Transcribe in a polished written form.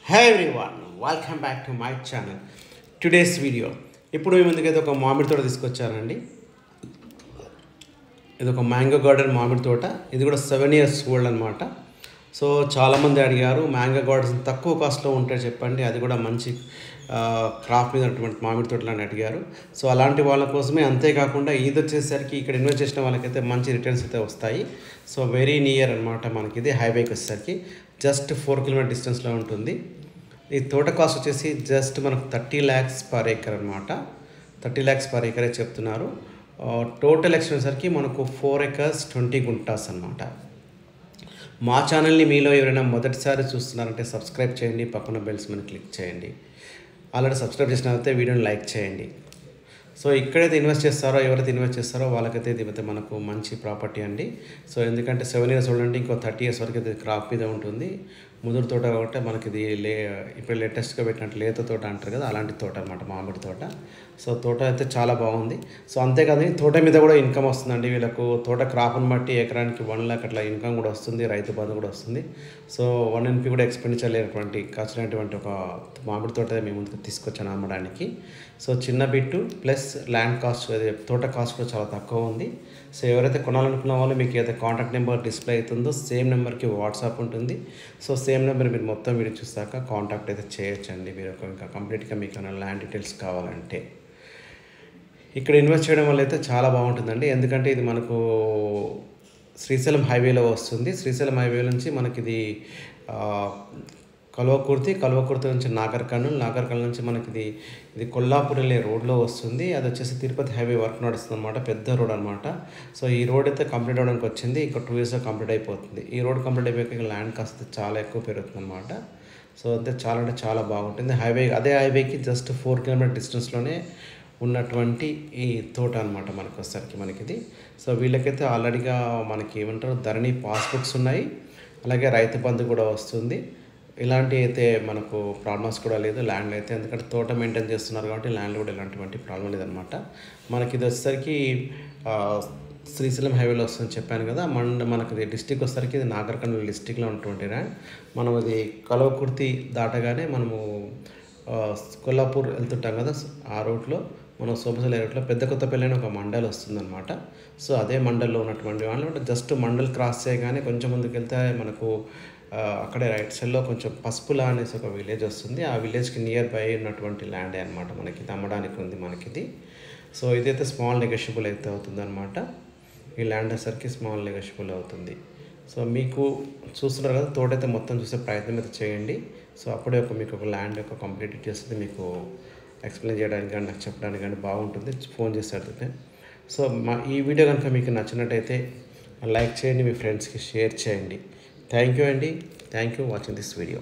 Hey everyone, welcome back to my channel. Today's video. ఇప్పుడు మీ ముందుకైతే ఒక మామిడి తోట తీసుకొచ్చానండి. ఇది ఒక మ్యాంగో గార్డెన్ మామిడి తోట. ఇది కూడా 7 years ఓల్డ్ అనమాట. సో చాలామంది అడిగారు మ్యాంగో గార్డెన్స్ తక్కువ కాస్ట్లో ఉంటాయి చెప్పండి, అది కూడా మంచి క్రాఫ్ట్ మీద ఉన్నటువంటి మామిడి తోటలు అని అడిగారు. సో అలాంటి వాళ్ళ కోసమే, అంతేకాకుండా ఇది వచ్చేసరికి ఇక్కడ ఇన్వెస్ట్ చేసిన వాళ్ళకైతే మంచి రిటర్న్స్ అయితే వస్తాయి. సో వెరీ నియర్ అనమాట మనకి, ఇది హైవేకి వచ్చేసరికి జస్ట్ 4 kilometer డిస్టెన్స్లో ఉంటుంది. ఈ తోట కాస్ట్ వచ్చేసి జస్ట్ మనకు 30 lakhs పర్ ఏకర్ అనమాట. 30 lakhs పర్ ఏకరే చెప్తున్నారు. టోటల్ వచ్చేసరికి మనకు 4 acres 20 గుంటాస్ అనమాట. మా ఛానల్ని మీలో ఎవరైనా మొదటిసారి చూస్తున్నారంటే సబ్స్క్రైబ్ చేయండి, పక్కన బెల్స్ మీద క్లిక్ చేయండి. ఆల్రెడీ సబ్స్క్రైబ్ చేసినట్లయితే వీడియోని లైక్ చేయండి. సో ఇక్కడైతే ఇన్వెస్ట్ చేస్తారో, ఎవరైతే ఇన్వెస్ట్ చేస్తారో వాళ్ళకైతే ఇది అయితే మనకు మంచి ప్రాపర్టీ అండి. సో ఎందుకంటే 7 years ఓల్డ్ అంటే ఇంకో 30 years వరకు అయితే క్రాప్ మీద ఉంటుంది. ముదురు తోట కాబట్టి మనకి ఇది ఇప్పుడు లేటెస్ట్గా పెట్టినట్టు లేత తోట అంటారు కదా, అలాంటి తోట అనమాట మామిడి తోట. సో తోట అయితే చాలా బాగుంది. సో అంతేకాదు తోట మీద కూడా ఇన్కమ్ వస్తుందండి వీళ్ళకు. తోట క్రాప్ని బట్టి ఎకరానికి 1 lakh అట్లా ఇన్కమ్ కూడా వస్తుంది, రైతు బంధు కూడా వస్తుంది. సో 1 NP కూడా ఎక్స్పెండిచర్ లేనటువంటి ఖర్చులైనటువంటి ఒక మామిడి తోట మేము ముందుకు తీసుకొచ్చాను అమ్మడానికి. సో చిన్న బిట్టు ప్లస్ ల్యాండ్ కాస్ట్, తోట కాస్ట్ కూడా చాలా తక్కువ ఉంది. సో ఎవరైతే కొనాలనుకున్న వాళ్ళు మీకు ఏదైతే కాంటాక్ట్ నెంబర్ డిస్ప్లే అవుతుందో సేమ్ నెంబర్కి వాట్సాప్ ఉంటుంది. సో సేమ్ నెంబర్ మీరు మొత్తం వీడియో చూసాక కాంటాక్ట్ అయితే చేయొచ్చండి. మీరు ఇంకా కంప్లీట్గా మీకు ఏమైనా ల్యాండ్ డీటెయిల్స్ కావాలంటే ఇక్కడ ఇన్వెస్ట్ చేయడం వల్ల అయితే చాలా బాగుంటుందండి. ఎందుకంటే ఇది మనకు శ్రీశైలం హైవేలో వస్తుంది. శ్రీశైలం హైవే నుంచి మనకి ఇది కల్వకుర్తి నుంచి నాగర్ కర్నూల్ నుంచి మనకి ఇది కొల్లాపూర్ వెళ్ళే రోడ్లో వస్తుంది. అది వచ్చేసి తిరుపతి హైవే వర్క్ నడుస్తుంది అనమాట, పెద్ద రోడ్ అనమాట. సో ఈ రోడ్ అయితే కంప్లీట్ అవ్వడానికి వచ్చింది, ఇంకా 2 yearsలో కంప్లీట్ అయిపోతుంది. ఈ రోడ్ కంప్లీట్ అయిపోయాక ల్యాండ్ కాస్ట్ చాలా ఎక్కువ పెరుగుతుంది అనమాట. సో అంటే చాలా బాగుంటుంది. అదే హైవేకి జస్ట్ 4 kilometer డిస్టెన్స్లోనే ఉన్నటువంటి ఈ తోట అనమాట మనకు వచ్చేసరికి మనకిది. సో వీళ్ళకైతే ఆల్రెడీగా మనకి ఏమంటారు ధరణి పాస్బుక్స్ ఉన్నాయి, అలాగే రైతు బంధు కూడా వస్తుంది. ఇలాంటి అయితే మనకు ప్రాబ్లమ్స్ కూడా లేదు ల్యాండ్ అయితే, ఎందుకంటే తోట మెయింటైన్ చేస్తున్నారు కాబట్టి ల్యాండ్ కూడా ఎలాంటి ప్రాబ్లం లేదనమాట. మనకి ఇది వచ్చేసరికి శ్రీశైలం హైవేలో వస్తుందని చెప్పాను కదా. మనకి డిస్టిక్ వచ్చేసరికి ఇది నాగర్ కర్నూల్ డిస్టిక్లో ఉన్నటువంటి ల్యాండ్. మనం ఇది కల్వకుర్తి దాటగానే మనము కొల్లాపూర్ వెళ్తుంటాం కదా, ఆ రూట్లో మనం సోమశిల రూట్లో పెద్ద కొత్తపల్లి అని ఒక మండల్ వస్తుందన్నమాట. సో అదే మండల్లో ఉన్నటువంటి వాళ్ళు జస్ట్ మండల్ క్రాస్ చేయగానే కొంచెం ముందుకు వెళ్తే మనకు అక్కడే రైట్ సైడ్లో కొంచెం పసుపులా అనేసి ఒక విలేజ్ వస్తుంది. ఆ విలేజ్కి నియర్ బై ఉన్నటువంటి ల్యాండే అనమాట మనకి, ఇది అమ్మడానికి ఉంది మనకిది. సో ఇదైతే స్మాల్ నెగోషియబుల్ అయితే అవుతుంది అనమాట. ఈ ల్యాండ్ వచ్చేసరికి స్మాల్ నెగోషియబుల్ అవుతుంది. సో మీకు చూస్తున్నారు కదా, తోట అయితే మొత్తం చూసే ప్రయత్నం అయితే చేయండి. సో అప్పుడే మీకు ఒక ల్యాండ్ యొక్క కంప్లీట్ డీటెయిల్స్ అయితే మీకు ఎక్స్ప్లెయిన్ చేయడానికి కానీ నాకు చెప్పడానికి కానీ బాగుంటుంది, ఫోన్ చేస్తే. సో ఈ వీడియో కనుక మీకు నచ్చినట్టయితే లైక్ చేయండి, మీ ఫ్రెండ్స్కి షేర్ చేయండి. థ్యాంక్ యూ అండి. Thank you watching this video.